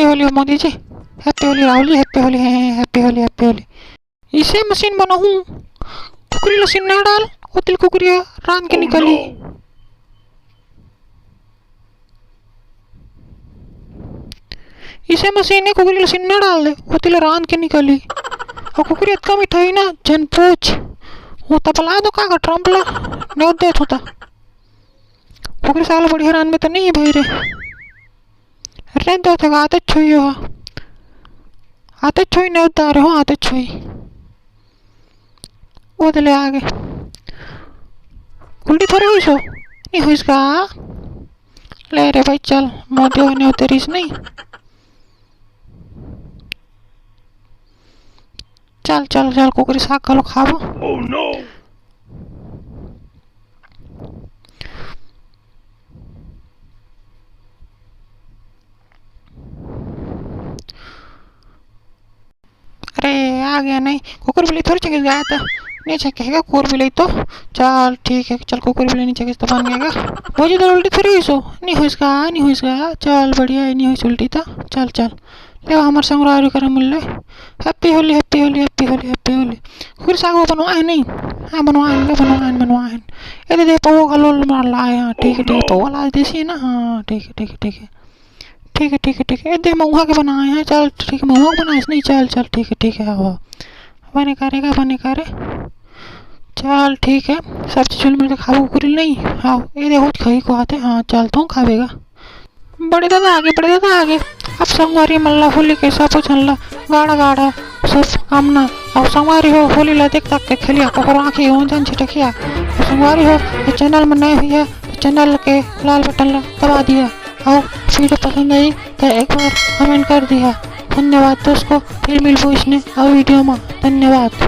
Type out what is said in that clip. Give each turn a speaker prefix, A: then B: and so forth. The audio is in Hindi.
A: होली मोदी जी, हैप्पी होली राहुल जी, हैप्पी होली है, हैप्पी होली, हैप्पी होली। इसे मशीन बनाऊं, कुकरी लसीन न डाल, वो तिल कुकरिया रान के निकली। इसे मशीन ने कुकरी लसीन न डाल दे, वो तिल रान के निकली। और कुकरी इतना मिठाई ना जन पूछ, वो तपला दो का ट्रम्पला नहीं देत होता। कुकरी साल बड़ी हैरान में तो नहीं भाई रे, रे दो तक आते छुई हो, आते छुई नहीं उतार हो, आते छुई वो दिले आगे उल्टी थोड़ी हुई सो नहीं हुई इसका। ले रे भाई चल, मोदी होने हो तेरी नहीं, चल चल चल कुकरी साग खा लो खाबो। oh, no. अरे आ गया नहीं, कुकर बिल्ली थोड़ी चंगे गया था, नहीं चकेगा कुकर बिल्ली तो। चल ठीक है, चल कुकर बिल्ली नहीं चके तो बन गएगा। मुझे तो उल्टी थोड़ी हुई सो नहीं हुई इसका, नहीं हुई इसका। चल बढ़िया है, नहीं हुई उल्टी था। चल चल ले हमारे संग रारी कर मिल रहे। Happy Holi, happy Holi, happy Holi, happy Holi. Cooker साग वो बनवा है नहीं, हाँ बनवा है, बनवा है। ये दे पवो का लोल मार लाए। हाँ ठीक है, ठीक है, पवो लाज देसी है ना। हाँ ठीक है, ठीक है, ठीक है, ठीक है, ठीक है, ठीक है। दे मऊहा के बनाए हैं, चल ठीक है, मऊहा के बनाए नहीं। चल चल ठीक है, ठीक है, हाँ बने करेगा, बने करे। चल ठीक है, सब चीज मिल के खाओ कुकुरी नहीं। हाँ ये देखो खाई को आते। हाँ चलता हूँ खावेगा। बड़े दादा आगे, बड़े दादा आगे। अब संगवारी मल्ला होली कैसा पूछला गाढ़ा गाढ़ा सब कामना। अब संगवारी हो होली ला देख तक के खेलिया ककरो आँखी हो जन छिटकिया। संगवारी हो चैनल में नए हुई है, चैनल के लाल बटन दबा दिया। और वीडियो पसंद आई तो एक बार कमेंट कर दिया। धन्यवाद दोस्तों, फिर मिलबो इसने और वीडियो में। धन्यवाद।